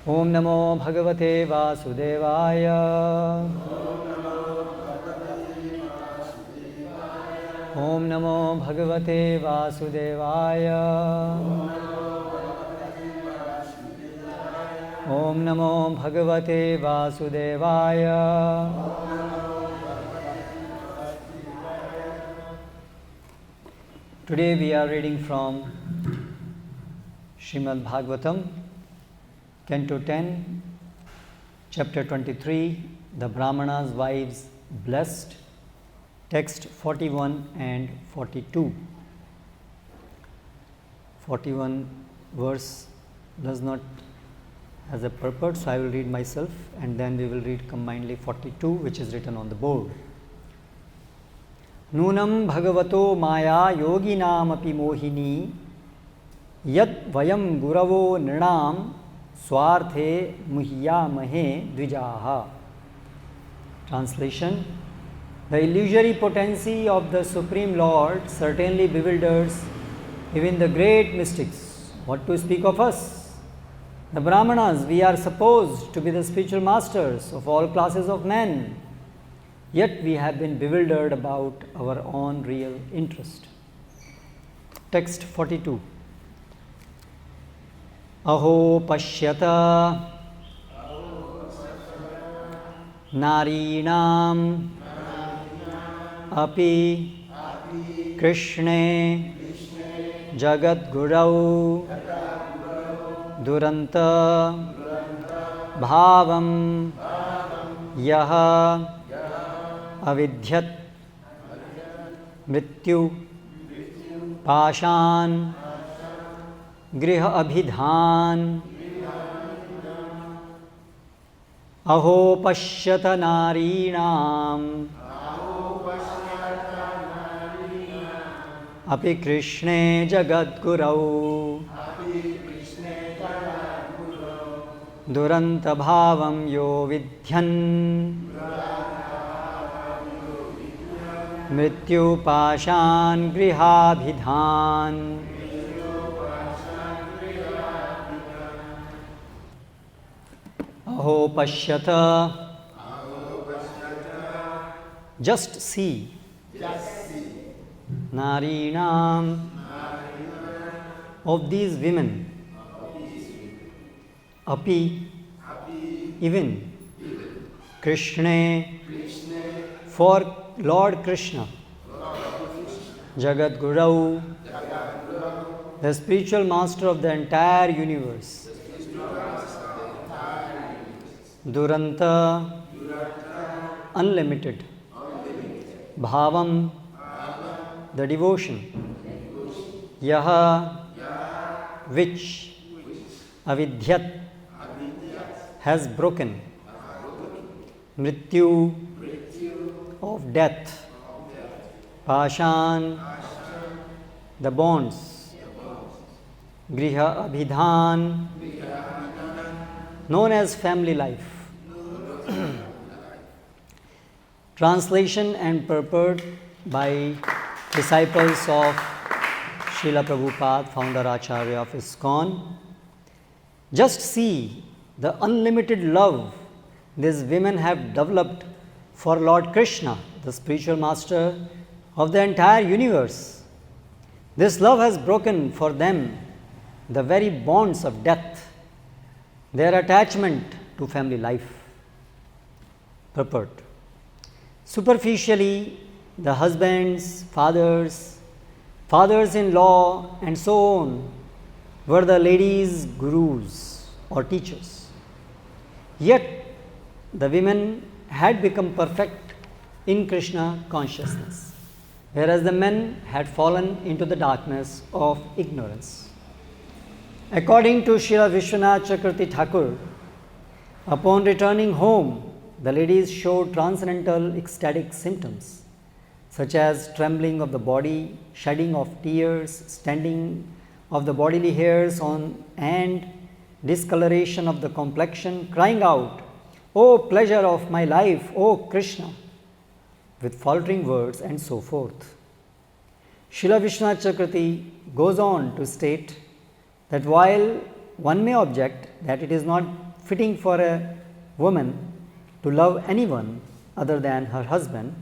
Om Namo Bhagavate Vasudevaya. Om Namo Bhagavate Vasudevaya. Om Namo Bhagavate Vasudevaya. Today we are reading from Srimad Bhagavatam, Canto 10, Chapter 23, The Brahmana's Wives Blessed, text 41 and 42. 41 verse does not has a purport, so I will read myself and then we will read combinedly 42, which is written on the board. Nunam bhagavato maya yoginam api mohini yad vayam guravo nrinam swarthe muhyamahe dvijaha. Translation: the illusory potency of the Supreme Lord certainly bewilders even the great mystics. What to speak of us? The Brahmanas, we are supposed to be the spiritual masters of all classes of men, yet we have been bewildered about our own real interest. Text 42. Aho pashyata narinam api krishne jagat gurau duranta bhavam yaha avidhyat mrityu pashan griha abhidhan aho pashyata narinam api krishne jagat gurau duranta bhavam yo vidhyan mrityu pashan grihabhidhan. Aho pashyata, just see, narinam, of these women, api, even, Krishna, for Lord Krishna, Jagat Gurau, the spiritual master of the entire universe, Duranta, unlimited, Bhavam, the devotion, Yaha, which, Avidhyat, has broken, Mrityu, of death, Pashan, the bonds, Griha Abhidhan, known as family life. Translation and purport by disciples of Srila Prabhupada, founder Acharya of ISKCON. Just see the unlimited love these women have developed for Lord Krishna, the spiritual master of the entire universe. This love has broken for them the very bonds of death, their attachment to family life. Purport: superficially, the husbands, fathers-in-law, and so on were the ladies' gurus or teachers. Yet, the women had become perfect in Krishna consciousness, whereas the men had fallen into the darkness of ignorance. According to Srila Vishwanath Chakravarti Thakur, upon returning home, the ladies showed transcendental ecstatic symptoms such as trembling of the body, shedding of tears, standing of the bodily hairs on and discoloration of the complexion, crying out, "O pleasure of my life, O Krishna," with faltering words and so forth. Srila Vishwanath Chakravarti goes on to state that while one may object that it is not fitting for a woman to love anyone other than her husband,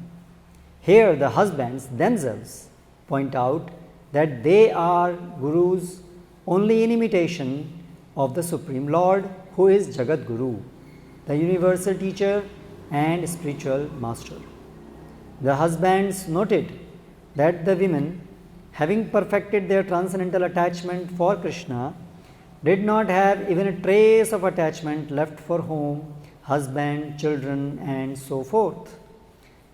here the husbands themselves point out that they are gurus only in imitation of the Supreme Lord, who is Jagat Guru, the universal teacher and spiritual master. The husbands noted that the women, having perfected their transcendental attachment for Krishna, did not have even a trace of attachment left for home, husband, children, and so forth.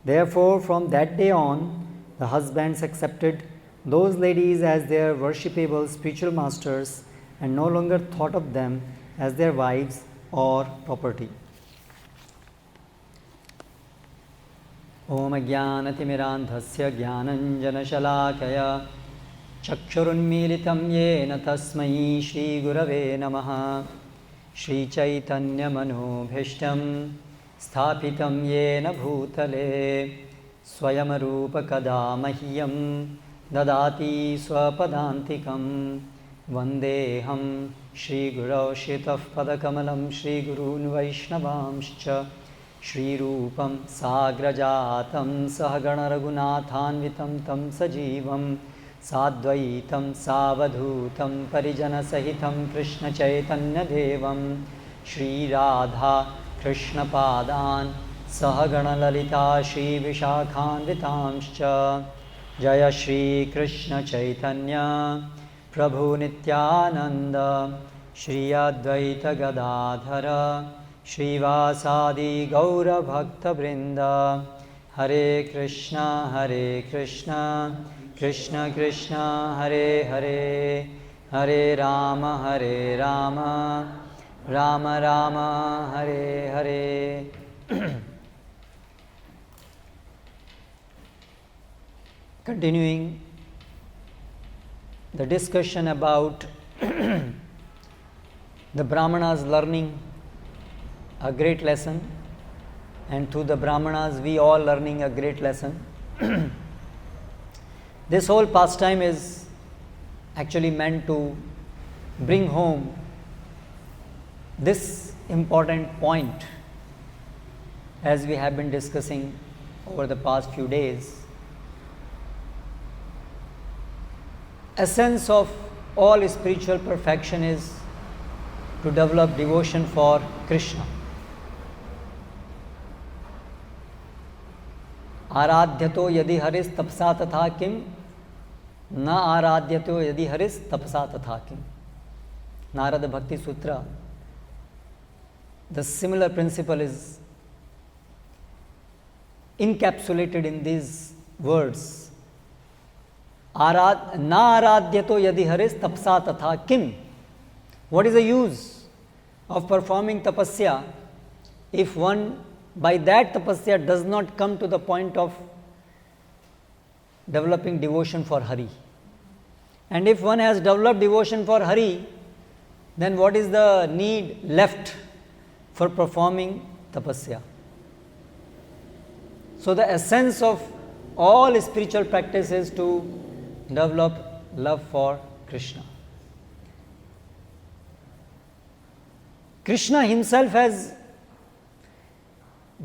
Therefore, from that day on, the husbands accepted those ladies as their worshipable spiritual masters and no longer thought of them as their wives or property. Om Jnanatimirandhasya Jnananjanashalakaya Chakshurunmilitam Yena Tasmai Shri Gurave Namaha Shri Chaitanya Manobhishtam Sthapitam Yena Bhutale Swayamarupa Kadamahyam Dadati Swapadantikam Vandeham Shri Gurau Shitaf Padakamalam Shri Gurun Vaishnavamscha Shri Rupam Sagrajatam Sahagana Raghunathanvitam Tam Sajivam Sadvaitam Savadhutam Parijana Sahitam Krishna Chaitanya Devam Shri Radha Krishna Padan Sahagana Lalita Shri Vishakhanvitamscha Jaya Shri Krishna Chaitanya Prabhu Nityananda Shri Advaita Gadadhara Shri Vasadi Gaura Bhakta Vrinda Hare Krishna Krishna Krishna Hare Hare Hare Rama Rama Rama Hare Hare. Continuing the discussion about the Brahmanas learning a great lesson, and through the Brahmanas we all learning a great lesson. This whole pastime is actually meant to bring home this important point, as we have been discussing over the past few days. Essence of all spiritual perfection is to develop devotion for Krishna. आराध्यतो यदि हरिस तपसा तथा किम न आराध्यतो यदि हरिस तपसा तथा किम. Narada Bhakti Sutra. The similar principle is encapsulated in these words. Na aradhyato yadi haris tapsa tatha kim. What is the use of performing tapasya if one by that tapasya does not come to the point of developing devotion for Hari? And if one has developed devotion for Hari, then what is the need left for performing tapasya? So the essence of all spiritual practice is to develop love for Krishna. Krishna himself has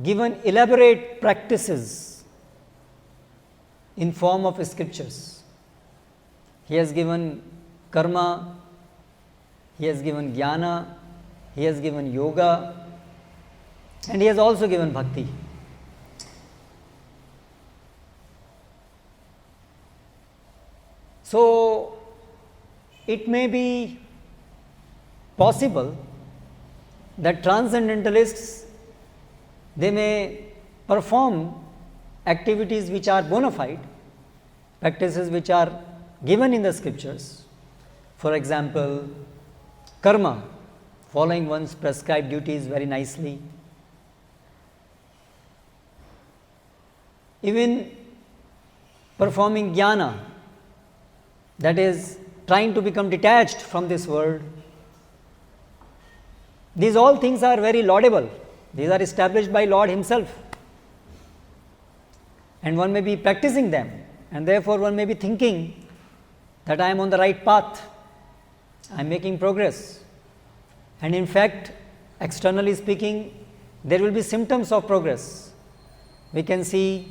given elaborate practices in form of scriptures. He has given karma, he has given jnana, he has given yoga, and he has also given bhakti. So it may be possible that transcendentalists, they may perform activities which are bona fide, practices which are given in the scriptures. For example, karma, following one's prescribed duties very nicely. Even performing jnana, that is, trying to become detached from this world. These all things are very laudable. These are established by Lord himself. And one may be practicing them, and therefore one may be thinking that I am on the right path, I am making progress. And in fact, externally speaking, there will be symptoms of progress. We can see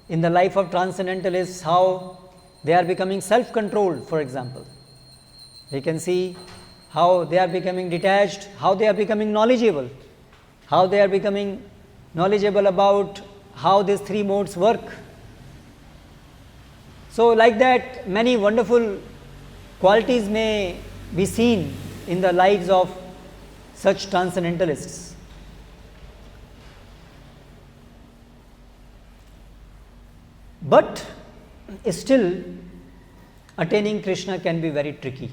in the life of transcendentalists how they are becoming self-controlled, for example. We can see how they are becoming detached, how they are becoming knowledgeable, how they are becoming knowledgeable about how these three modes work. So, like that, many wonderful qualities may be seen in the lives of such transcendentalists. But still, attaining Krishna can be very tricky.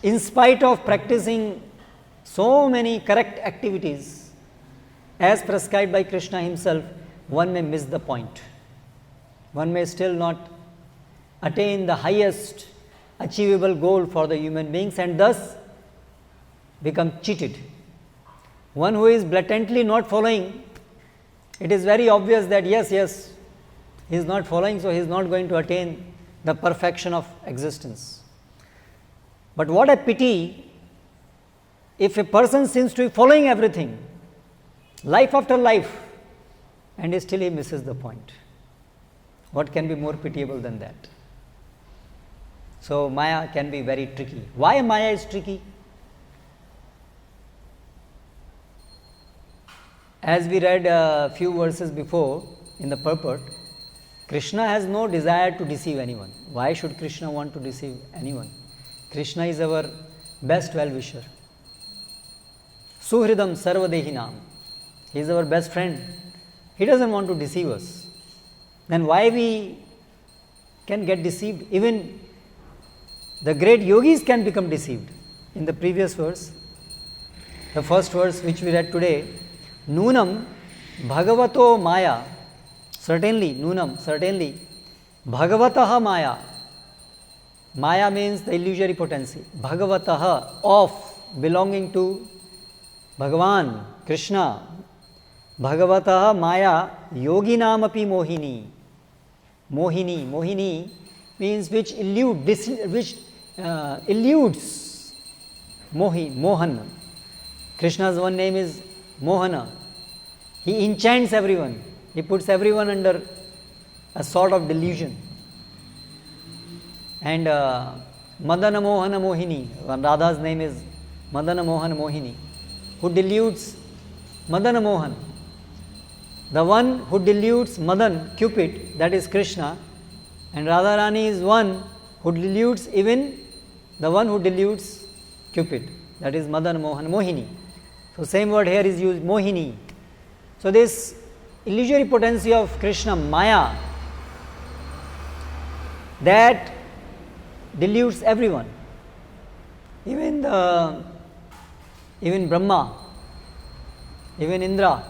In spite of practicing so many correct activities as prescribed by Krishna himself, one may miss the point. One may still not attain the highest achievable goal for the human beings and thus become cheated. One who is blatantly not following, it is very obvious that yes, he is not following, so he is not going to attain the perfection of existence. But what a pity if a person seems to be following everything, life after life, and still he misses the point. What can be more pitiable than that? So, Maya can be very tricky. Why Maya is tricky? As we read a few verses before in the purport, Krishna has no desire to deceive anyone. Why should Krishna want to deceive anyone? Krishna is our best well-wisher. Suhridam sarvadehinam. He is our best friend. He doesn't want to deceive us. Then why we can get deceived? Even the great yogis can become deceived. In the previous verse, the first verse which we read today, Nunam Bhagavato Maya, certainly, Bhagavataha Maya. Maya means the illusory potency. Bhagavataha, of, belonging to Bhagavan, Krishna. Bhagavataha Maya Yoginam api Mohini. Mohini means which eludes Mohan. Krishna's one name is Mohana. He enchants everyone. He puts everyone under a sort of delusion. And Madana Mohana Mohini, Radha's name is Madana Mohana Mohini, who deludes Madana Mohan. The one who deludes Madan, Cupid, that is Krishna, and Radharani is one who deludes even the one who deludes Cupid, that is Madan Mohan Mohini. So, same word here is used, Mohini. So, this illusory potency of Krishna, Maya, that deludes everyone, even Brahma, even Indra.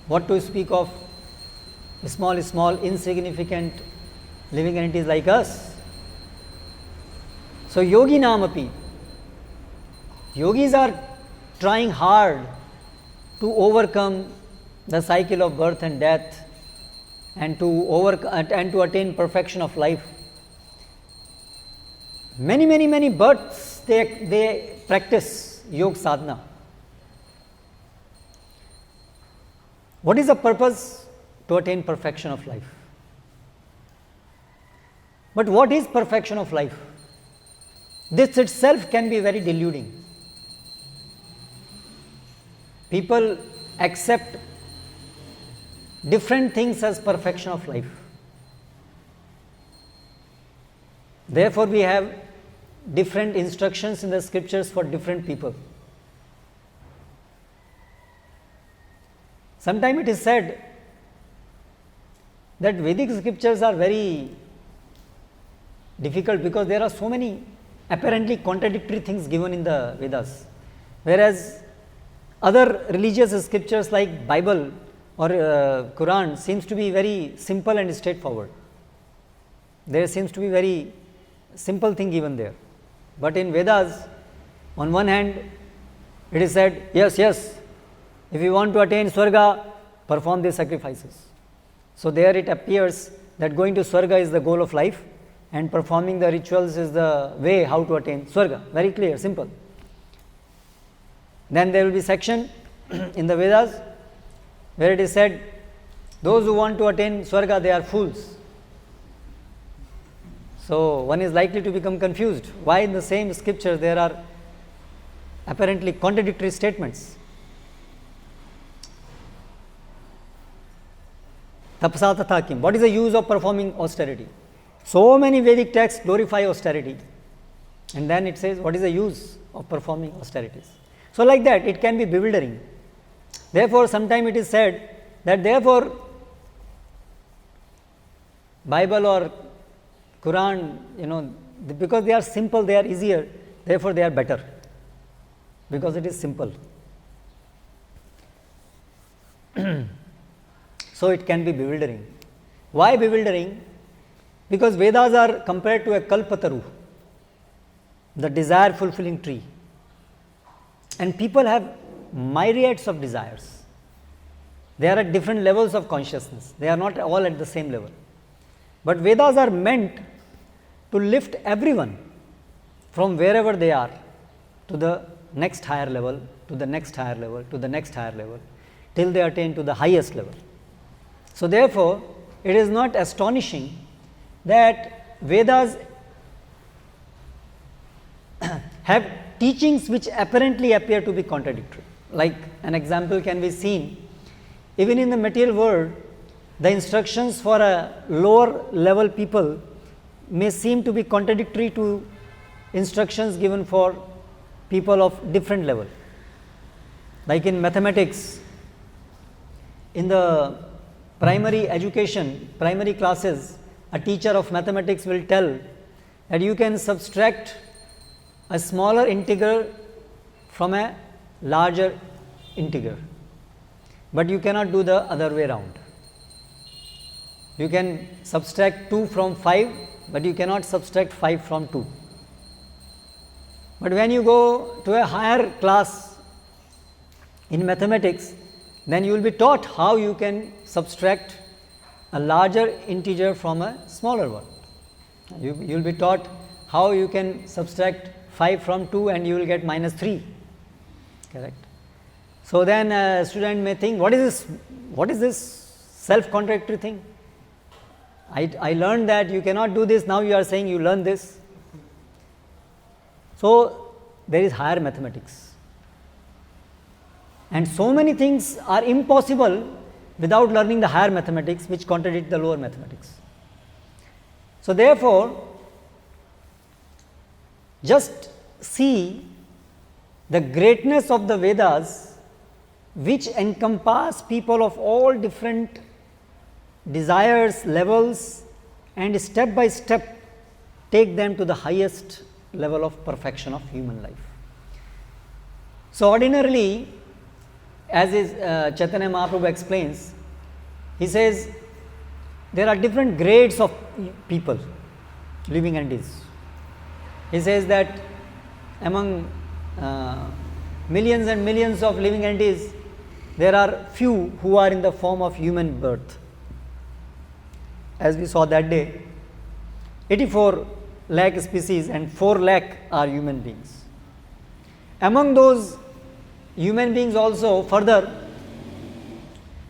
What to speak of small insignificant living entities like us. So, yogi namapi, yogis are trying hard to overcome the cycle of birth and death and to attain perfection of life. Many births they practice yoga sadhana. What is the purpose? To attain perfection of life. But what is perfection of life? This itself can be very deluding. People accept different things as perfection of life. Therefore, we have different instructions in the scriptures for different people. Sometimes it is said that Vedic scriptures are very difficult because there are so many apparently contradictory things given in the Vedas, whereas other religious scriptures like Bible or Quran seems to be very simple and straightforward. There seems to be very simple thing given there. But in Vedas, on one hand, it is said, yes, if you want to attain Swarga, perform these sacrifices. So, there it appears that going to Swarga is the goal of life and performing the rituals is the way how to attain Swarga. Very clear, simple. Then there will be section in the Vedas where it is said, those who want to attain Swarga, they are fools. So one is likely to become confused. Why in the same scripture there are apparently contradictory statements? Tapasa tatha kim. What is the use of performing austerity? So many Vedic texts glorify austerity. And then it says, what is the use of performing austerities? So like that, it can be bewildering. Therefore, sometimes it is said that therefore, Bible or Quran, because they are simple, they are easier, therefore they are better. Because it is simple. So it can be bewildering. Why bewildering? Because Vedas are compared to a kalpataru, the desire fulfilling tree. And people have myriads of desires. They are at different levels of consciousness. They are not all at the same level. But Vedas are meant to lift everyone from wherever they are to the next higher level, to the next higher level, to the next higher level, till they attain to the highest level. So therefore, it is not astonishing that Vedas have teachings which apparently appear to be contradictory. Like an example can be seen, even in the material world, the instructions for a lower level people may seem to be contradictory to instructions given for people of different level. Like in mathematics, in the primary education, primary classes, a teacher of mathematics will tell that you can subtract a smaller integer from a larger integer, but you cannot do the other way around. You can subtract 2 from 5, but you cannot subtract 5 from 2. But when you go to a higher class in mathematics, then you will be taught how you can subtract a larger integer from a smaller one. You will be taught how you can subtract 5 from 2 and you will get minus 3. Correct. So then a student may think, what is this self-contradictory thing? I learned that you cannot do this, now you are saying you learn this. So there is higher mathematics. And so many things are impossible without learning the higher mathematics, which contradict the lower mathematics. So therefore, just see the greatness of the Vedas, which encompass people of all different desires, levels, and step by step take them to the highest level of perfection of human life. So ordinarily, as is Chaitanya Mahaprabhu explains, he says there are different grades of people, living entities. He says that among millions and millions of living entities, there are few who are in the form of human birth. As we saw that day, 84 lakh species and 4 lakh are human beings. Among those human beings also, further,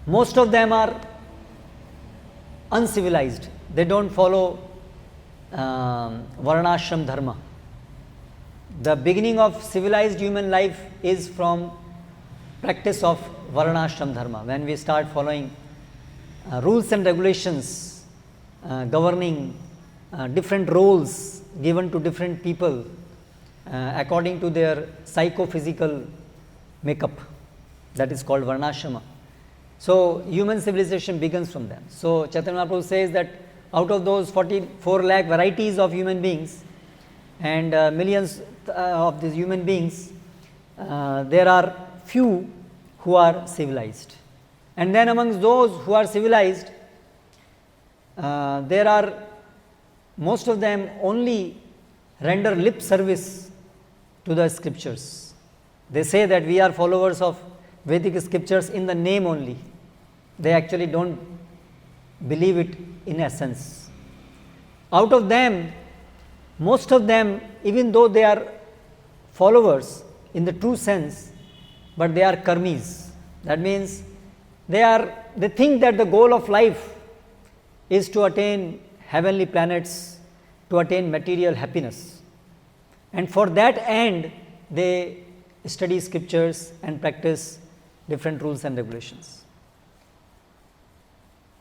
most of them are uncivilized. They don't follow varnashram dharma. The beginning of civilized human life is from practice of varnashram dharma. When we start following rules and regulations governing different roles given to different people according to their psychophysical makeup, that is called varnashrama. So human civilization begins from them. So Chaitanya Mahaprabhu says that out of those 44 lakh varieties of human beings and millions of these human beings, there are few who are civilized. And then amongst those who are civilized, there are most of them only render lip service to the scriptures. They say that we are followers of Vedic scriptures in the name only. They actually don't believe it in essence. Out of them, most of them, even though they are followers in the true sense, but they are karmis. That means they think that the goal of life is to attain heavenly planets, to attain material happiness. And for that end, they study scriptures and practice different rules and regulations.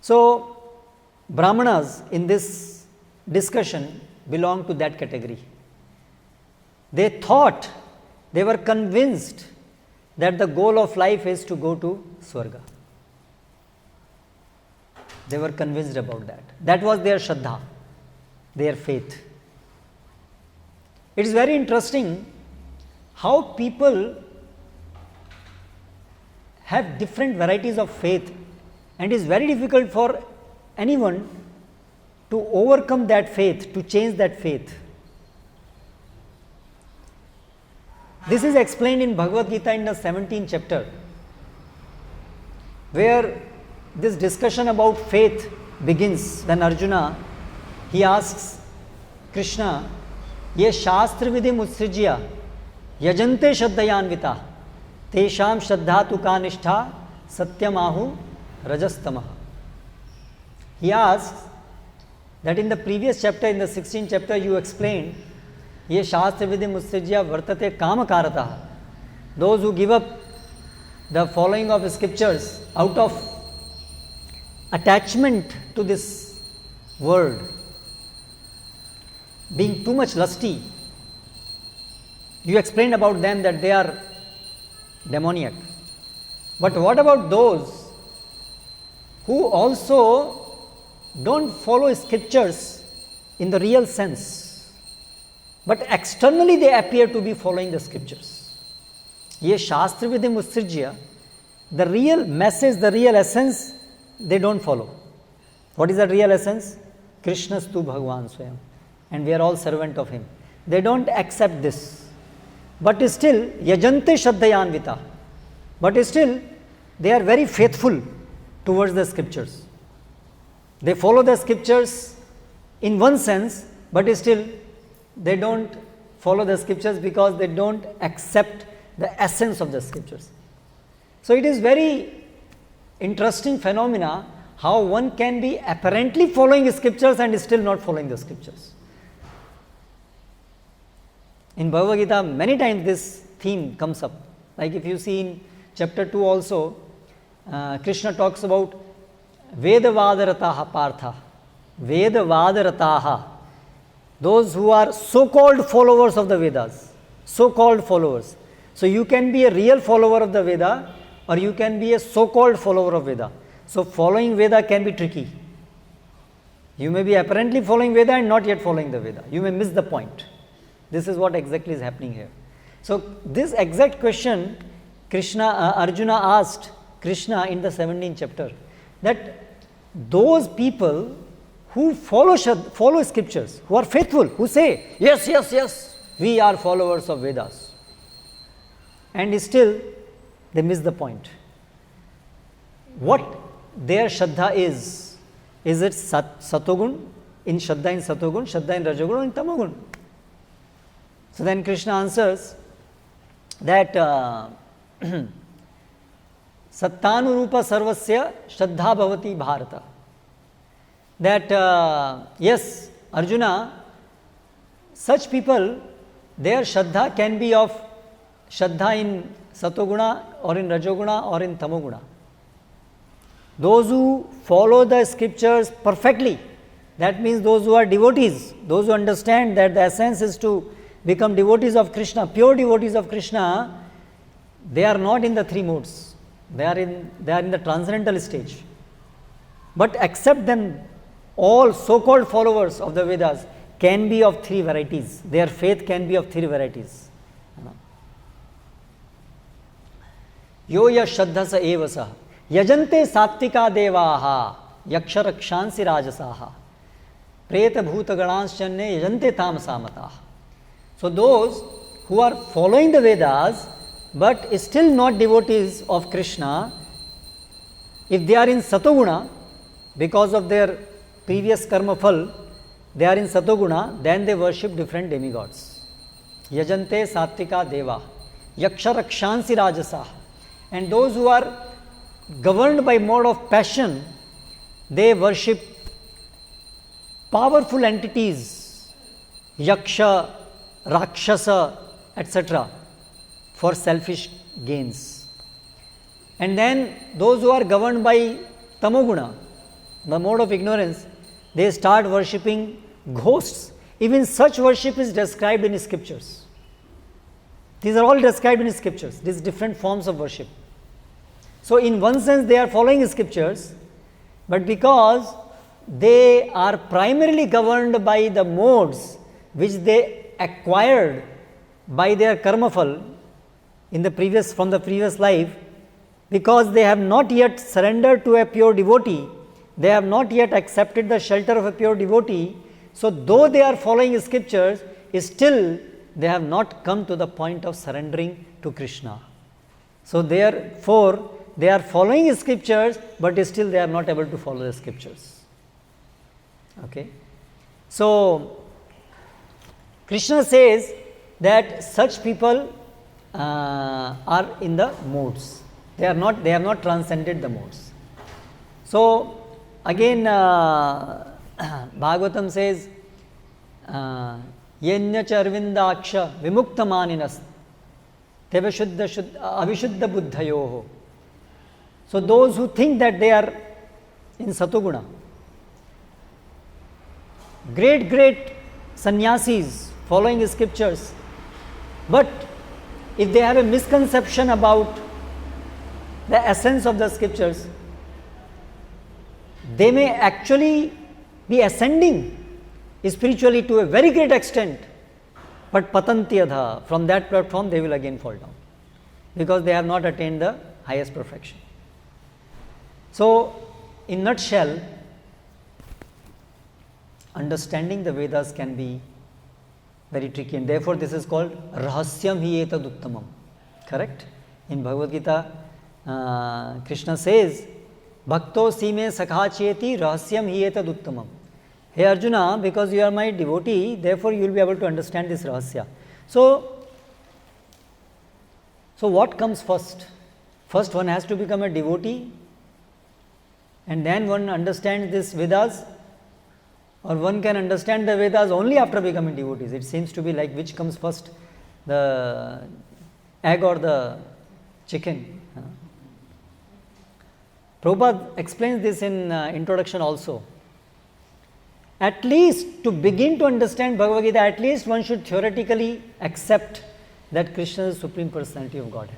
So, Brahmanas in this discussion belong to that category. They thought, they were convinced that the goal of life is to go to Swarga. They were convinced about that. That was their Shraddha, their faith. It is very interesting how people have different varieties of faith, and it is very difficult for anyone to overcome that faith, to change that faith. This is explained in Bhagavad Gita in the 17th chapter, where this discussion about faith begins. When Arjuna, he asks Krishna, ye shastra vidhim utsrijya yajante shraddhayanvita tesham shraddha tu ka nishtha satyamahu rajastamaha. He asks that in the previous chapter, in the 16th chapter, you explained ye shastra vidhim utsrijya vartate kamakarataha. Those who give up the following of scriptures out of attachment to this world, being too much lusty, you explained about them that they are demoniac. But what about those who also don't follow scriptures in the real sense, but externally they appear to be following the scriptures? Ye shastra vidhim utsrijya, the real message, the real essence, they don't follow. What is the real essence? Krishnastu Bhagavan Swayam, and we are all servant of him. They don't accept this, but still yajante shraddhayanvita, but still they are very faithful towards the scriptures. They follow the scriptures in one sense, but still they don't follow the scriptures because they don't accept the essence of the scriptures. So it is very interesting phenomena how one can be apparently following scriptures and still not following the scriptures. In Bhagavad Gita, many times this theme comes up. Like if you see in chapter 2 also, Krishna talks about Vedavadarataha Partha. Vedavadarataha. Those who are so-called followers of the Vedas. So-called followers. So you can be a real follower of the Veda, or you can be a so-called follower of Veda. So following Veda can be tricky. You may be apparently following Veda and not yet following the Veda. You may miss the point. This is what exactly is happening here. So this exact question Arjuna asked Krishna in the 17th chapter, that those people who follow scriptures, who are faithful, who say, yes, yes, yes, we are followers of Vedas, and still they miss the point. What their Shraddha is it Satogun, in Shraddha in Satogun, Shraddha in Rajogun, or in Tamogun? So then Krishna answers that Sattanurupa Sarvasya Shraddha Bhavati Bharata. That yes, Arjuna, such people, their Shraddha can be of Shraddha in Satoguna or in Rajoguna or in Tamoguna. Those who follow the scriptures perfectly, that means those who are devotees, those who understand that the essence is to become devotees of Krishna, pure devotees of Krishna, they are not in the three modes. They are in the transcendental stage. But except them, all so-called followers of the Vedas can be of three varieties. Their faith can be of three varieties. Yo ya shraddhasa evasa yajante sattvika devaha yaksharakshansi rajasaha preta bhuta ganansyanne yajante tamasamaha. So those who are following the Vedas but still not devotees of Krishna, if they are in Satoguna, because of their previous karma phal, they are in Satoguna, then they worship different demigods. Yajante sattvika deva yaksharakshansi rajasaha. and those who are governed by mode of passion, they worship powerful entities, yaksha, rakshasa, etc., for selfish gains. And then those who are governed by tamoguna, the mode of ignorance, they start worshipping ghosts. Even such worship is described in scriptures. These are all described in scriptures, these different forms of worship. So in one sense they are following scriptures, but because they are primarily governed by the modes which they acquired by their karmafal in the previous, from the previous life, because they have not yet surrendered to a pure devotee, they have not yet accepted the shelter of a pure devotee. So though they are following scriptures, still they have not come to the point of surrendering to Krishna. So therefore they are following scriptures, but still they are not able to follow the scriptures. Okay. So Krishna says that such people are in the modes. They have not transcended the modes. So again Bhagavatam says Yenya charvindaksha vimukta maninas teva shuddha avishuddha buddhayoho. So those who think that they are in satoguna, great sannyasis following scriptures, but if they have a misconception about the essence of the scriptures, they may actually be ascending spiritually to a very great extent, but patantyadha, from that platform they will again fall down, because they have not attained the highest perfection. So in nutshell, understanding the Vedas can be very tricky, and therefore this is called rahasyam hi etad uttamam. Correct? In Bhagavad Gita, Krishna says, Bhakto sime sakhacheti rahasyam hi etad uttamam. Hey Arjuna, because you are my devotee, therefore you will be able to understand this rahasya. So what comes first? First one has to become a devotee, and then one understands this Vedas, or one can understand the Vedas only after becoming devotees. It seems to be like which comes first, the egg or the chicken. Prabhupada explains this in introduction also. At least to begin to understand Bhagavad Gita, at least one should theoretically accept that Krishna is the Supreme Personality of Godhead.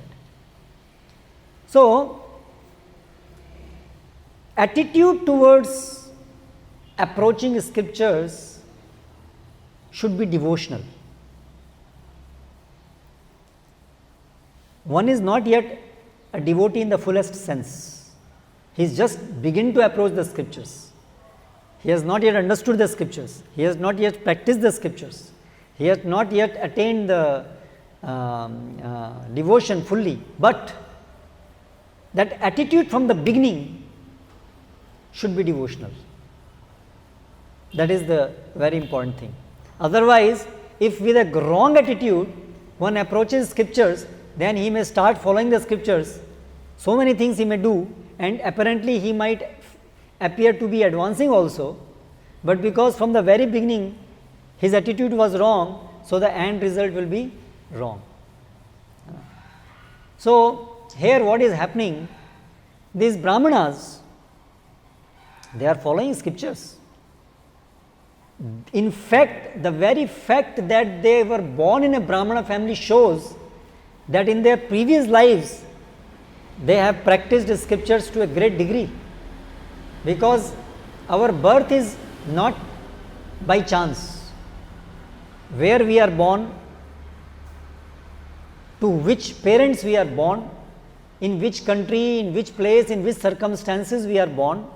So, attitude towards approaching scriptures should be devotional. One is not yet a devotee in the fullest sense. He is just beginning to approach the scriptures. He has not yet understood the scriptures. He has not yet practiced the scriptures. He has not yet attained the devotion fully. But that attitude from the beginning should be devotional. That is the very important thing. Otherwise, if with a wrong attitude one approaches scriptures, then he may start following the scriptures. So many things he may do, and apparently he might appear to be advancing also, but because from the very beginning his attitude was wrong, so the end result will be wrong. So here what is happening, these Brahmanas, they are following scriptures. In fact, the very fact that they were born in a Brahmana family shows that in their previous lives they have practiced scriptures to a great degree. Because our birth is not by chance. Where we are born, to which parents we are born, in which country, in which place, in which circumstances we are born,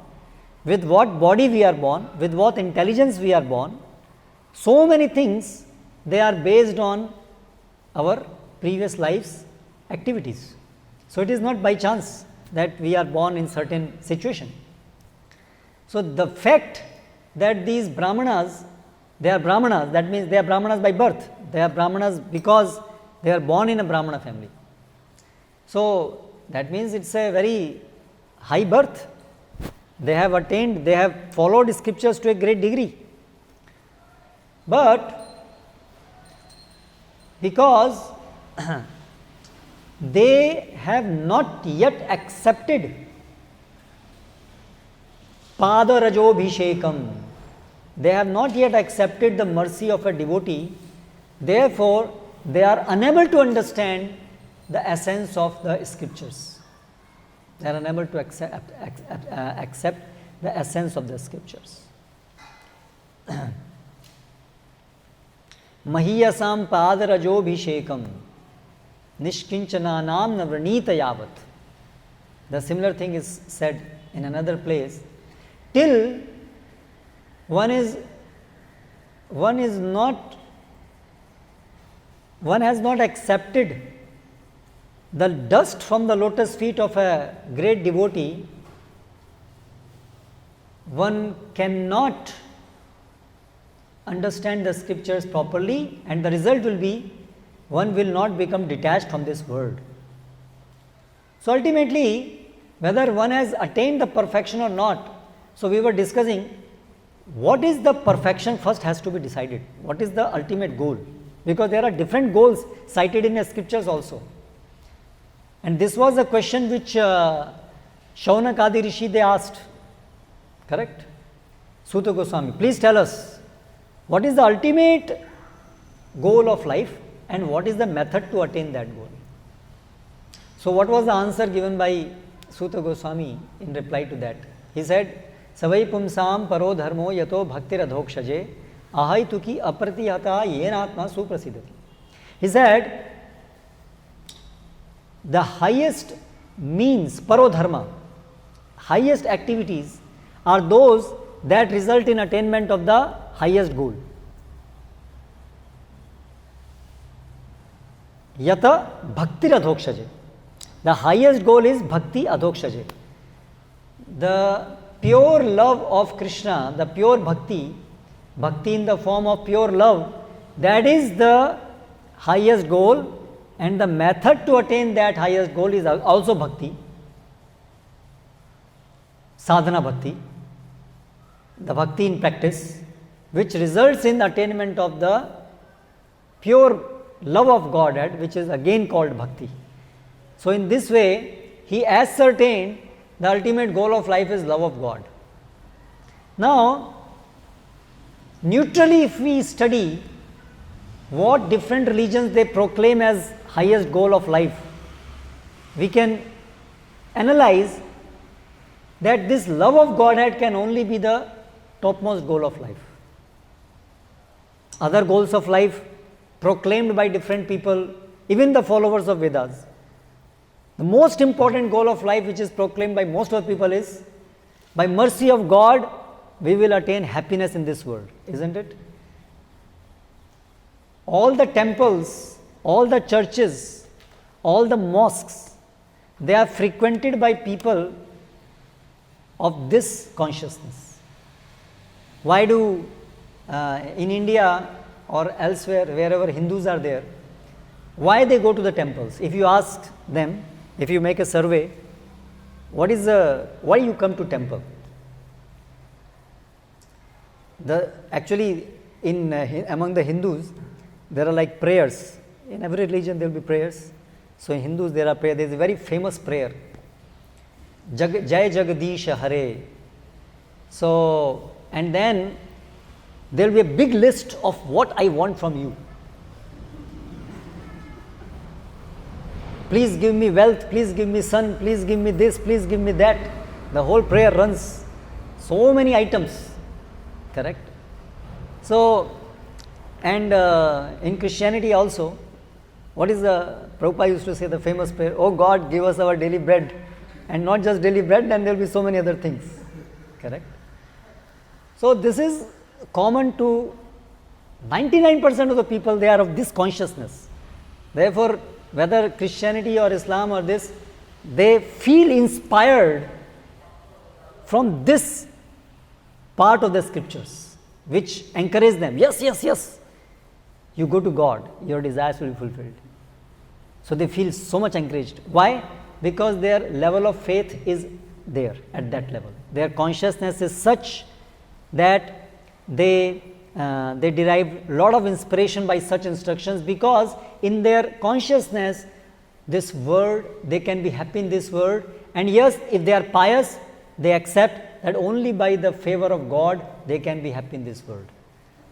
with what body we are born, with what intelligence we are born, so many things, they are based on our previous life's activities. So it is not by chance that we are born in certain situation. So the fact that these Brahmanas, they are Brahmanas, that means they are Brahmanas by birth. They are Brahmanas because they are born in a Brahmana family. So that means it's a very high birth. They have attained, they have followed scriptures to a great degree. But because they have not yet accepted Padarajobhishekam, they have not yet accepted the mercy of a devotee, therefore they are unable to understand the essence of the scriptures. They are unable to accept the essence of the scriptures. Mahiyasam padarajobhishekam nishkinchananam navranita yavat. The similar thing is said in another place. Till one has not accepted the dust from the lotus feet of a great devotee, one cannot understand the scriptures properly, and the result will be one will not become detached from this world. So ultimately, whether one has attained the perfection or not, so we were discussing what is the perfection first has to be decided. What is the ultimate goal? Because there are different goals cited in the scriptures also. And this was a question which Shaunak Adi Rishi they asked. Correct? Suta Goswami, please tell us, what is the ultimate goal of life and what is the method to attain that goal? So what was the answer given by Suta Goswami in reply to that? He said, Savai pumsam paro dharmo yato bhaktir adhokshaje ahai tuki apratihata yenatma suprasidhati. He said, the highest means, parodharma, highest activities are those that result in attainment of the highest goal. Yata bhakti adhokshaje. The highest goal is bhakti adhokshaje. The pure love of Krishna, the pure bhakti, bhakti in the form of pure love, that is the highest goal. And the method to attain that highest goal is also bhakti, sadhana bhakti, the bhakti in practice, which results in attainment of the pure love of Godhead, which is again called bhakti. So in this way, he ascertained the ultimate goal of life is love of God. Now, neutrally if we study what different religions they proclaim as highest goal of life, we can analyze that this love of Godhead can only be the topmost goal of life. Other goals of life proclaimed by different people, even the followers of Vedas, the most important goal of life which is proclaimed by most of the people is, by mercy of God, we will attain happiness in this world, isn't it? All the temples, all the churches, all the mosques, they are frequented by people of this consciousness. Why do in India or elsewhere, wherever Hindus are there, why they go to the temples? If you ask them, if you make a survey, why you come to temple? Actually, among the Hindus, there are like prayers. In every religion there will be prayers. So in Hindus there are prayers. There is a very famous prayer, Jai Jagadish Hare. So, and then there will be a big list of what I want from you. Please give me wealth, please give me son, please give me this, please give me that. The whole prayer runs so many items, correct? So, and in Christianity also, what is Prabhupada used to say, the famous prayer, oh God, give us our daily bread. And not just daily bread, then there will be so many other things, correct? So this is common to 99% of the people, they are of this consciousness. Therefore, whether Christianity or Islam or this, they feel inspired from this part of the scriptures, which encourage them, yes, you go to God, your desires will be fulfilled. So they feel so much encouraged. Why? Because their level of faith is there at that level. Their consciousness is such that they derive a lot of inspiration by such instructions, because in their consciousness this world, they can be happy in this world, and yes, if they are pious, they accept that only by the favor of God they can be happy in this world.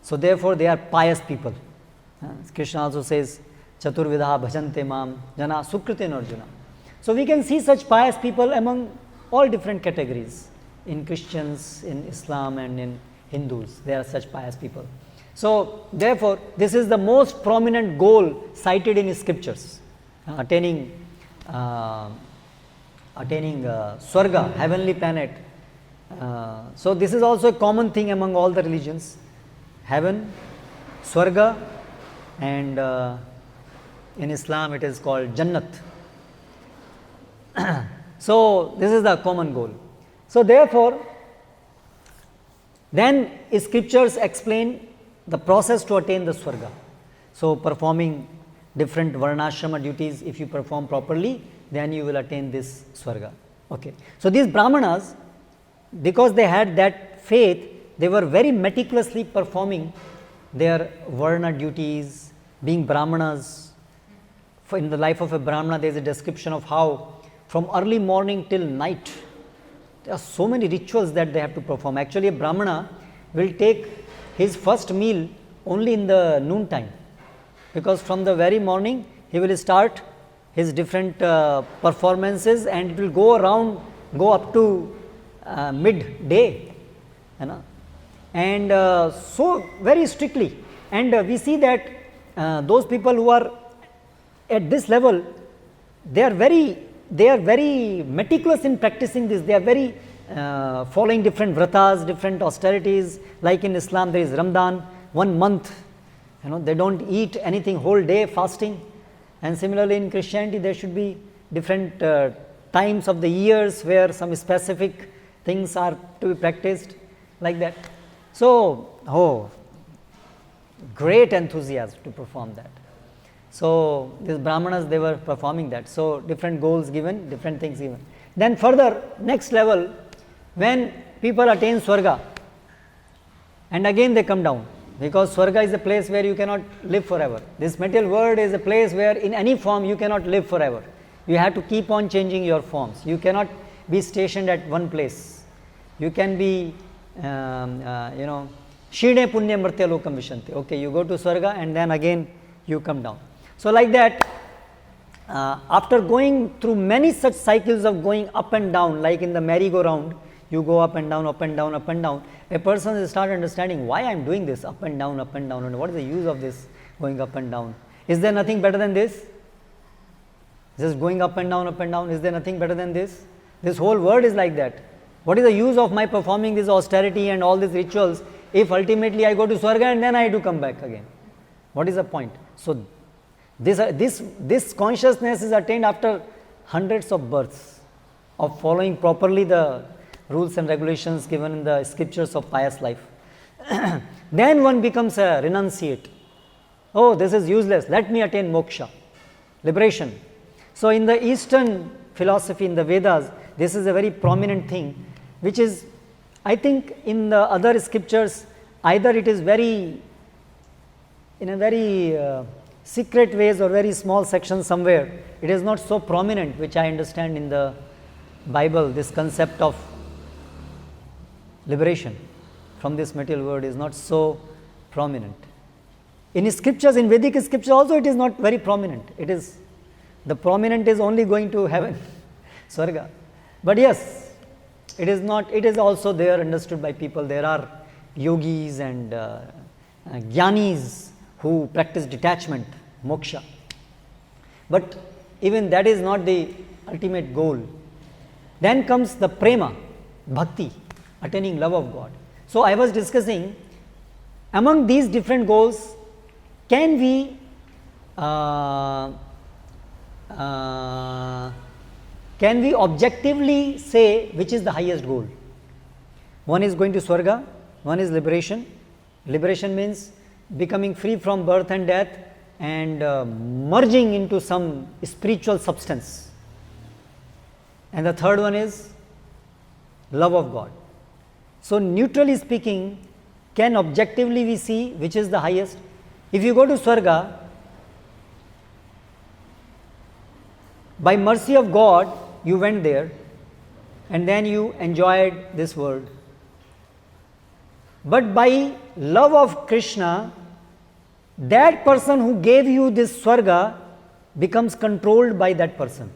So therefore they are pious people. Krishna also says, Chaturvidha bhajante mam jana sukriten arjuna. So we can see such pious people among all different categories, in Christians, in Islam, and in Hindus. There are such pious people. So therefore this is the most prominent goal cited in scriptures, attaining Swarga, heavenly planet. So this is also a common thing among all the religions: heaven, Swarga, and in Islam it is called Jannat. So this is the common goal. So therefore, then scriptures explain the process to attain the Swarga. So performing different varnashrama duties, if you perform properly, then you will attain this Swarga. Okay. So these Brahmanas, because they had that faith, they were very meticulously performing their varna duties, being Brahmanas. In the life of a Brahmana, there is a description of how from early morning till night, there are so many rituals that they have to perform. Actually, a Brahmana will take his first meal only in the noon time, because from the very morning he will start his different performances, and it will go up to midday, and so very strictly. And we see that those people who are at this level, they are very meticulous in practicing this. They are very following different vratas, different austerities. Like in Islam, there is Ramadan, 1 month. They don't eat anything whole day, fasting. And similarly in Christianity, there should be different times of the years where some specific things are to be practiced, like that. So, great enthusiasm to perform that. So these Brahmanas, they were performing that. So different goals given, different things given. Then further, next level, when people attain Swarga, and again they come down, because Swarga is a place where you cannot live forever. This material world is a place where in any form you cannot live forever. You have to keep on changing your forms. You cannot be stationed at one place. You can be, Shine Punya Mrtya Lokam Vishanti. Okay, you go to Swarga and then again you come down. So like that, after going through many such cycles of going up and down, like in the merry-go-round, you go up and down, up and down, up and down, a person will start understanding why I am doing this up and down, and what is the use of this going up and down. Is there nothing better than this? Just going up and down, is there nothing better than this? This whole world is like that. What is the use of my performing this austerity and all these rituals if ultimately I go to Swarga and then I have to come back again? What is the point? So this consciousness is attained after hundreds of births of following properly the rules and regulations given in the scriptures of pious life. Then one becomes a renunciate. Oh, this is useless. Let me attain moksha, liberation. So in the Eastern philosophy, in the Vedas, this is a very prominent thing, which is, I think, in the other scriptures, either it is very, in a very secret ways or very small section somewhere, it is not so prominent, which I understand in the Bible, this concept of liberation from this material world is not so prominent. In scriptures, in Vedic scripture also, it is not very prominent. It is, the prominent is only going to heaven, Swarga. But yes, it is not, it is also there understood by people. There are yogis and jnanis who practice detachment, moksha. But even that is not the ultimate goal. Then comes the prema, bhakti, attaining love of God. So I was discussing, among these different goals, can we objectively say which is the highest goal? One is going to Swarga, one is liberation. Liberation means becoming free from birth and death and merging into some spiritual substance. and the third one is love of God. So neutrally speaking, can objectively we see which is the highest? If you go to Swarga, by mercy of God, you went there and then you enjoyed this world. But by love of Krishna, that person who gave you this Swarga becomes controlled by that person.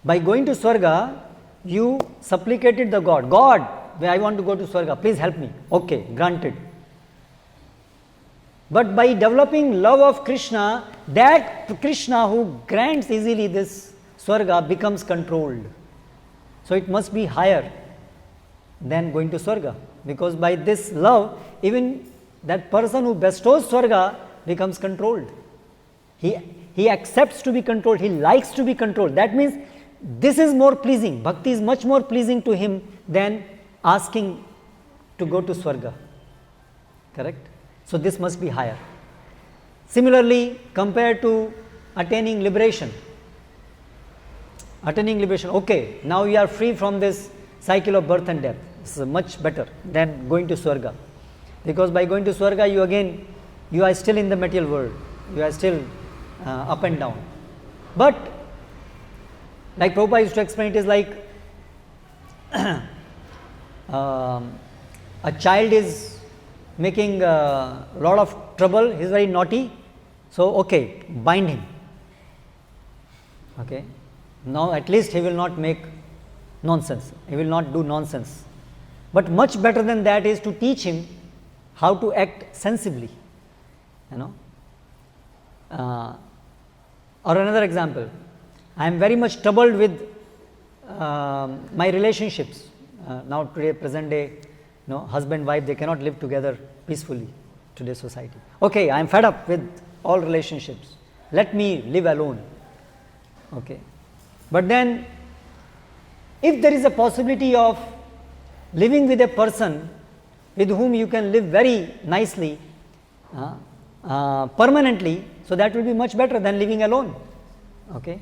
By going to Swarga, you supplicated the God, God, I want to go to Swarga, please help me. Okay, granted. But by developing love of Krishna, that Krishna who grants easily this Swarga becomes controlled. So it must be higher than going to Swarga, because by this love, even that person who bestows Swarga becomes controlled. He accepts to be controlled, he likes to be controlled. That means this is more pleasing. Bhakti is much more pleasing to him than asking to go to Swarga. Correct? So this must be higher. Similarly, compared to attaining liberation. Attaining liberation, okay, now you are free from this cycle of birth and death. This is much better than going to Swarga. Because by going to Swarga, you are still in the material world. You are still up and down. But like Prabhupada used to explain, it is like a child is making a lot of trouble, he is very naughty, so okay, bind him. Okay, now at least he will not make nonsense, he will not do nonsense. But much better than that is to teach him how to act sensibly, or another example, I am very much troubled with my relationships. Now today, present day, husband, wife, they cannot live together peacefully today's society. Okay, I am fed up with all relationships. Let me live alone. Okay. But then, if there is a possibility of living with a person with whom you can live very nicely, permanently, so that will be much better than living alone. Okay.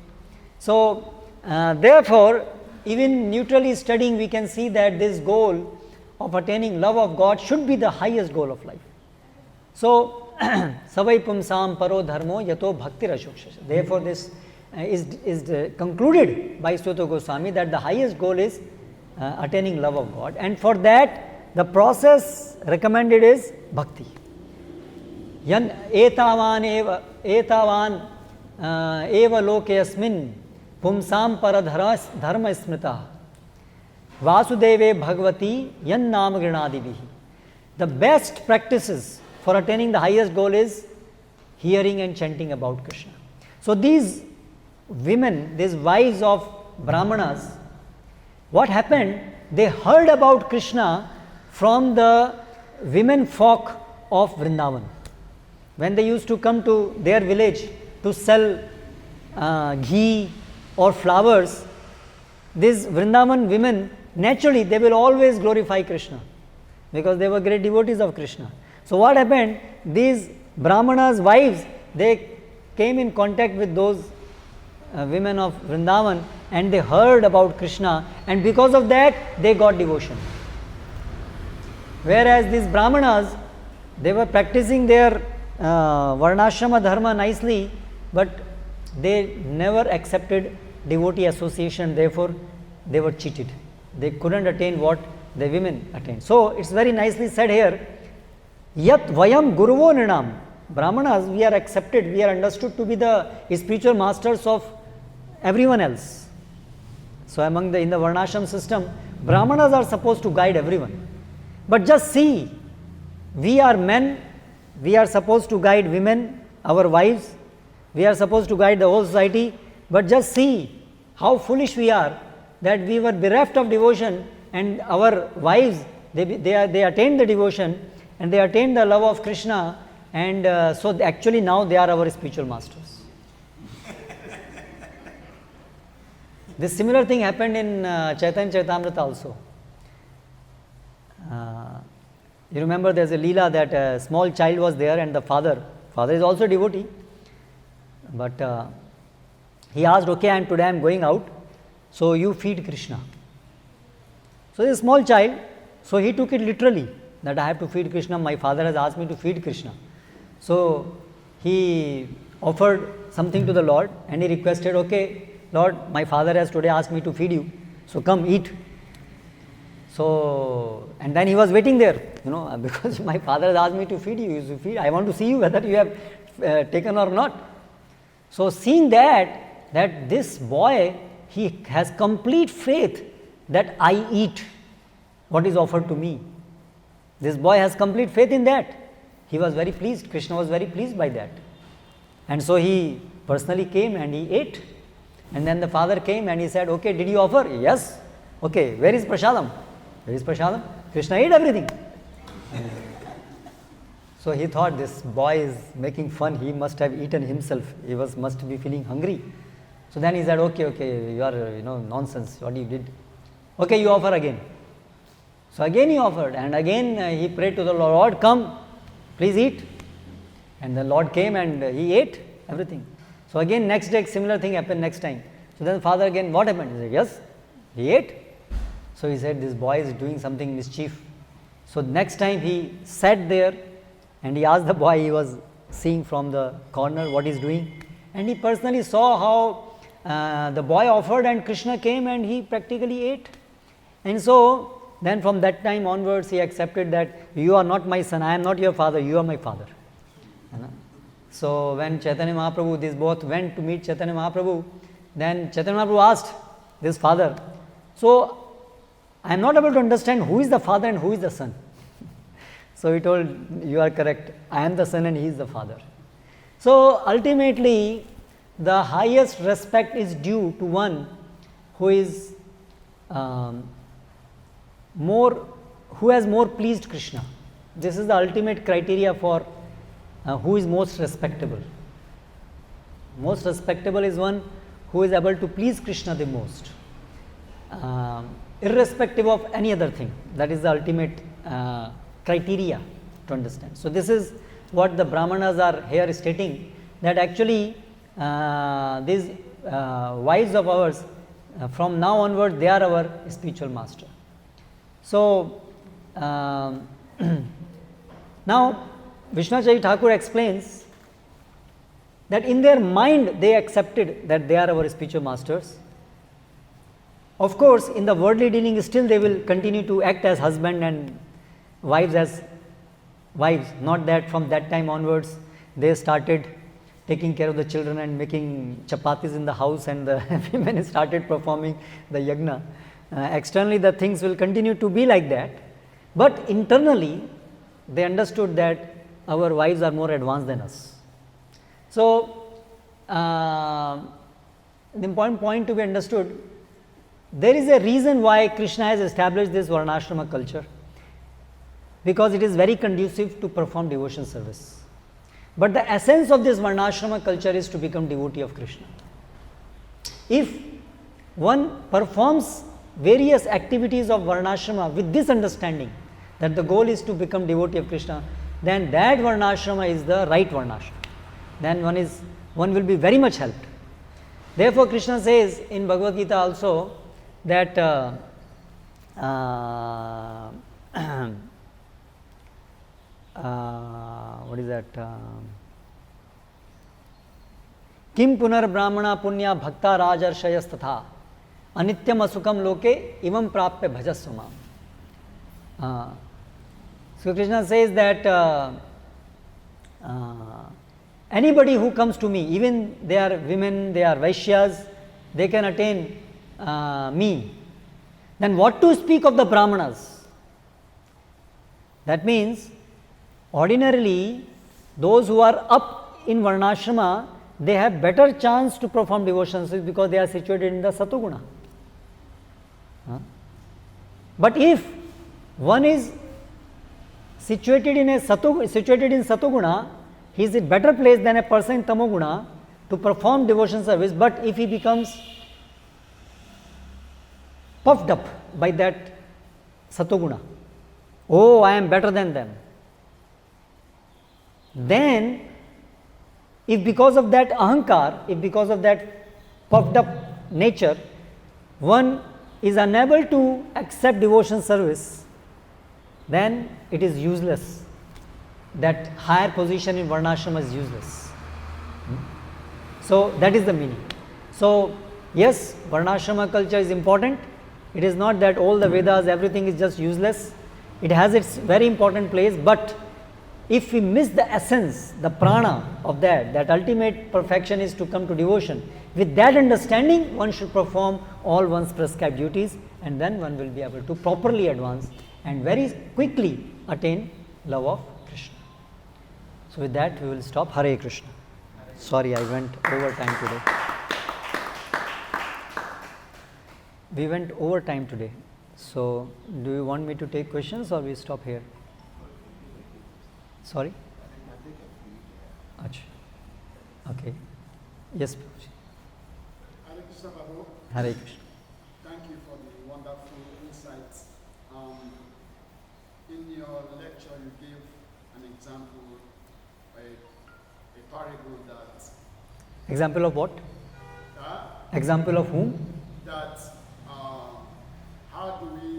So, therefore, even neutrally studying, we can see that this goal of attaining love of God should be the highest goal of life. So, savai pumsam paro dharmo yato bhakti rashoksha. Therefore, this is concluded by Suta Goswami that the highest goal is attaining love of God, and for that the process recommended is bhakti. Yan etavan eva loke asmin pumsam paradhara dharma smrita vasudeve bhagavati yan nam grinadivihi. The best practices for attaining the highest goal is hearing and chanting about Krishna. So these women, these wives of Brahmanas, what happened? They heard about Krishna from the women folk of Vrindavan. When they used to come to their village to sell ghee or flowers, these Vrindavan women, naturally they will always glorify Krishna because they were great devotees of Krishna. So what happened? These Brahmanas' wives, they came in contact with those women of Vrindavan and they heard about Krishna, and because of that they got devotion. Whereas these Brahmanas, they were practicing their Varnashrama dharma nicely, but they never accepted devotee association, therefore they were cheated. They couldn't attain what the women attained. So it's very nicely said here, Yat Vayam Guruvo Nrinam. Brahmanas, we are accepted, we are understood to be the spiritual masters of everyone else. So in the Varnashram system, Brahmanas are supposed to guide everyone. But just see, we are men, we are supposed to guide women, our wives, we are supposed to guide the whole society, but just see how foolish we are that we were bereft of devotion and our wives, they attained the devotion and they attained the love of Krishna, and so actually now they are our spiritual masters. This similar thing happened in Chaitanya Charitamrita also. You remember there is a Leela that a small child was there and the father is also devotee, but he asked, okay, today I am going out, so you feed Krishna. So he is a small child, so he took it literally that I have to feed Krishna, my father has asked me to feed Krishna. So he offered something to the Lord and he requested, okay, Lord, my father has today asked me to feed you, so come eat. So, and then he was waiting there, because my father has asked me to feed you, I want to see you whether you have taken or not. So seeing that this boy, he has complete faith that I eat what is offered to me. This boy has complete faith in that. He was very pleased, Krishna was very pleased by that. And so he personally came and he ate. And then the father came and he said, okay, did you offer? Yes. Okay, where is prasadam? Where is prasadam? Krishna ate everything. So he thought this boy is making fun, he must have eaten himself, he must be feeling hungry. So then he said, okay, you are, nonsense, what you did. Okay, you offer again. So again he offered, and again he prayed to the Lord, come, please eat. And the Lord came and he ate everything. So again next day similar thing happened next time. So then the father again, what happened? He said, yes, he ate. So he said, this boy is doing something mischief. So next time he sat there and he asked the boy, he was seeing from the corner what he is doing. And he personally saw how the boy offered and Krishna came and he practically ate. And so then from that time onwards he accepted that you are not my son, I am not your father, you are my father. So when Chaitanya Mahaprabhu, these both went to meet Chaitanya Mahaprabhu, then Chaitanya Mahaprabhu asked this father, so I am not able to understand who is the father and who is the son. So he told, you are correct, I am the son and he is the father. So ultimately the highest respect is due to one who is who has more pleased Krishna. This is the ultimate criteria for who is most respectable. Most respectable is one who is able to please Krishna the most, irrespective of any other thing. That is the ultimate criteria to understand. So this is what the Brahmanas are here stating, that actually these wives of ours, from now onward they are our spiritual master. So now Vishnacharya Thakur explains that in their mind they accepted that they are our spiritual masters. Of course, in the worldly dealing still they will continue to act as husband and wives as wives, not that from that time onwards they started taking care of the children and making chapatis in the house and the women started performing the yagna. Externally the things will continue to be like that, but internally they understood that our wives are more advanced than us. So the important point to be understood, there is a reason why Krishna has established this varnashrama culture, because it is very conducive to perform devotion service. But the essence of this varnashrama culture is to become devotee of Krishna. If one performs various activities of varnashrama with this understanding that the goal is to become devotee of Krishna, then that varnashrama is the right varnashrama. Then one will be very much helped. Therefore Krishna says in Bhagavad Gita also that what is that? Kim punar brahmana punya bhakta rajarshayas tatha anityam asukam loke imam prapya bhajasvamam. So Krishna says that anybody who comes to me, even they are women, they are Vaishyas, they can attain me. Then what to speak of the Brahmanas? That means ordinarily those who are up in varnashrama, they have better chance to perform devotions because they are situated in the satoguna. But if one is situated in satoguna, he is in better place than a person in tamoguna to perform devotion service. But if he becomes puffed up by that satoguna, oh, I am better than them, then if because of that ahankar, if because of that puffed up nature, one is unable to accept devotion service, then it is useless. That higher position in varnashrama is useless. So that is the meaning. So yes, varnashrama culture is important. It is not that all the Vedas, everything is just useless. It has its very important place, but if we miss the essence, the prana of that ultimate perfection is to come to devotion. With that understanding, one should perform all one's prescribed duties, and then one will be able to properly advance and very quickly attain love of Krishna. So with that, we will stop. Hare Krishna. Sorry, I went over time today. We went over time today. So, do you want me to take questions or we stop here? Sorry? Achha. Okay. Yes, Prabhuji. Hare Krishna, Prabhu. Hare Krishna. Thank you for the wonderful insights. In your lecture, you gave an example, a parable that... Example of what? Example of whom? That how do we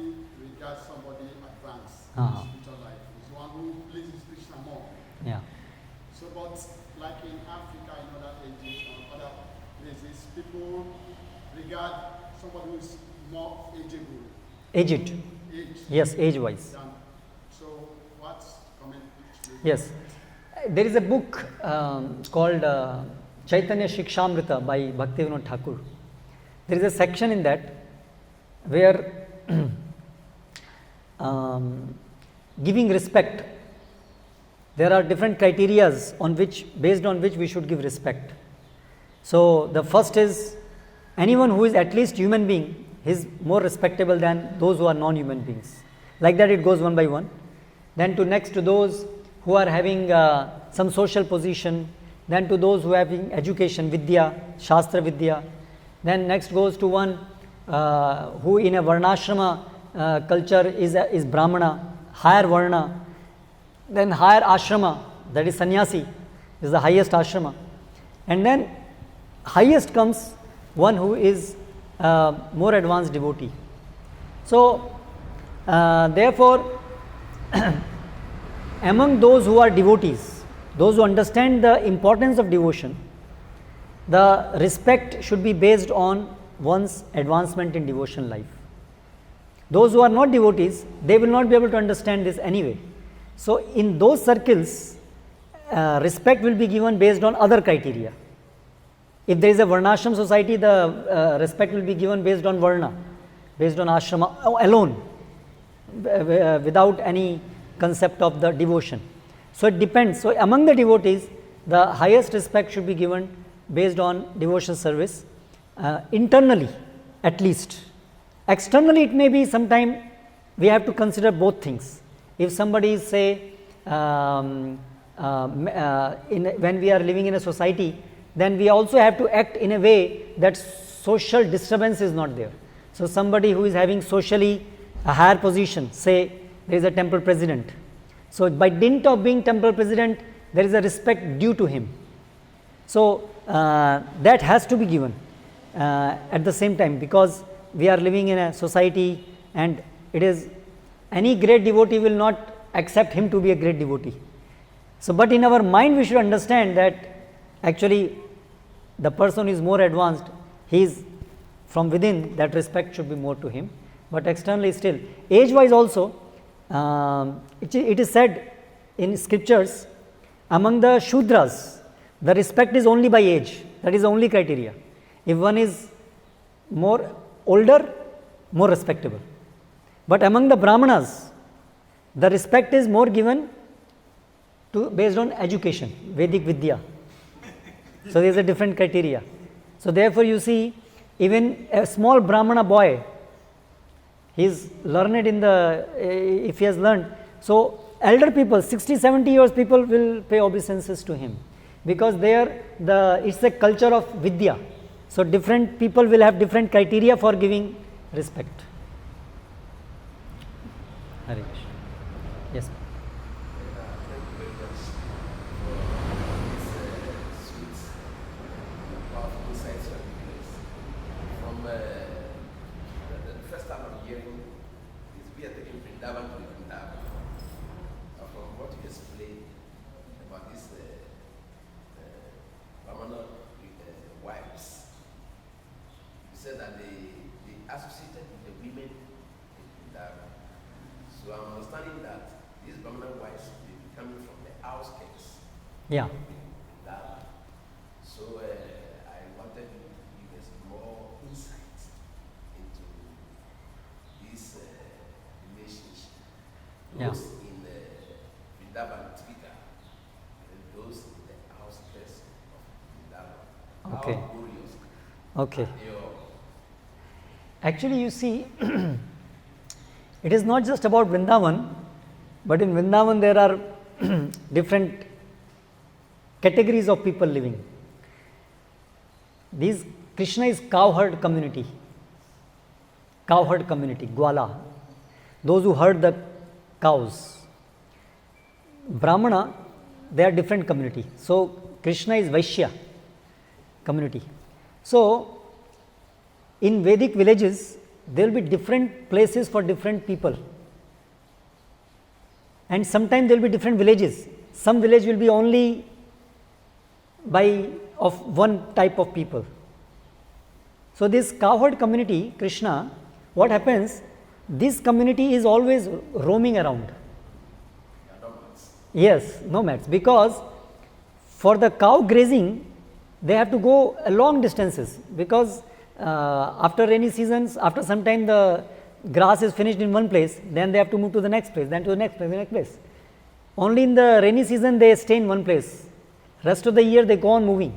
regard somebody advanced in spiritual life? Is one who pleases Krishna more. Yeah. So, but like in Africa, in other ages, or other places, people regard somebody who is more ageable. Aged. Yes, age-wise. So, what's comment? Yes. There is a book called Chaitanya Shikshamrita by Bhaktivinoda Thakur. There is a section in that where giving respect, there are different criterias based on which we should give respect. So the first is anyone who is at least human being is more respectable than those who are non-human beings. Like that it goes one by one. Then next to those who are having some social position, then to those who are having education, vidya, shastra vidya. Then next goes to one who in a varnashrama culture is brahmana, higher varna. Then higher ashrama, that is sannyasi, is the highest ashrama. And then highest comes one who is more advanced devotee. So therefore among those who are devotees, those who understand the importance of devotion, the respect should be based on one's advancement in devotional life. Those who are not devotees, they will not be able to understand this anyway. So in those circles, respect will be given based on other criteria. If there is a varnashram society, the respect will be given based on varna, based on ashrama alone, without any concept of the devotion. So it depends. So among the devotees, the highest respect should be given based on devotion service, internally at least. Externally it may be sometime we have to consider both things. If somebody is say when we are living in a society, then we also have to act in a way that social disturbance is not there. So somebody who is having socially a higher position, say there is a temple president. So by dint of being temple president, there is a respect due to him. So that has to be given at the same time, because we are living in a society and it is any great devotee will not accept him to be a great devotee. So but in our mind we should understand that actually the person is more advanced, he is from within, that respect should be more to him. But externally still, age wise also, it is said in scriptures, among the Shudras, the respect is only by age, that is the only criteria. If one is more older, more respectable. But among the Brahmanas, the respect is more given to based on education, Vedic Vidya. So there is a different criteria. So therefore you see, even a small Brahmana boy, he is learned in if he has learned. So elder people, 60, 70 years people will pay obeisances to him, because there it's a culture of Vidya. So different people will have different criteria for giving respect. Hare Krishna. Yes. associated with the women in Vrindavan. So I'm understanding that these Brahmana wives will be coming from the outskirts Yeah. of Vrindavan. So I wanted you to give us more insight into this relationship. Yeah. Those in Vrindavan Trika and those in the outskirts of Vrindavan. Okay. How glorious Okay. are your Actually, you see, it is not just about Vrindavan, but in Vrindavan there are different categories of people living. These Krishna is cowherd community, Gwala, those who herd the cows. Brahmana, they are different community. So Krishna is Vaishya community. So in Vedic villages, there will be different places for different people. And sometimes there will be different villages. Some village will be only of one type of people. So this cowherd community, Krishna, what happens? This community is always roaming around. Yes, nomads. Because for the cow grazing, they have to go long distances, because after rainy seasons, after some time the grass is finished in one place, then they have to move to the next place, then to the next place, the next place. Only in the rainy season they stay in one place. Rest of the year they go on moving.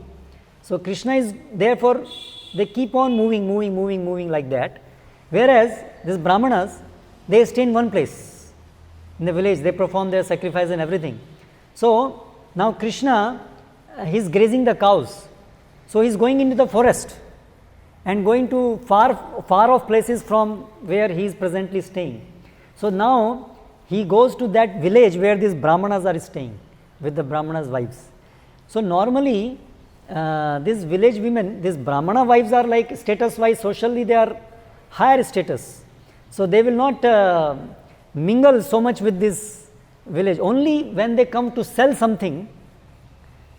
So Krishna is therefore they keep on moving like that. Whereas these Brahmanas, they stay in one place in the village. They perform their sacrifice and everything. So now Krishna, he is grazing the cows. So he is going into the forest and going to far off places from where he is presently staying. So now he goes to that village where these Brahmanas are staying with the Brahmanas' wives. So normally these village women, these Brahmana wives are like status wise, socially they are higher status. So they will not mingle so much with this village. Only when they come to sell something,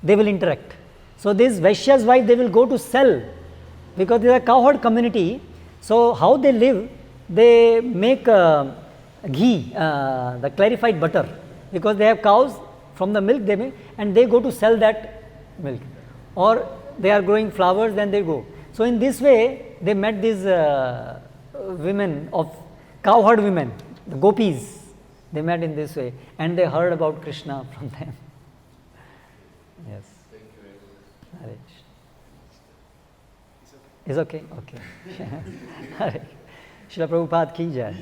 they will interact. So this Vaishya's wife, they will go to sell, because they are a cowherd community. So how they live, they make ghee, the clarified butter, because they have cows. From the milk they make, and they go to sell that milk, or they are growing flowers, then they go. So in this way they met these women of cowherd women, the gopis. They met in this way, and they heard about Krishna from them. Yes. Thank you very much. Hare. Is okay? Okay. Hare. Srila Prabhupada ki jai.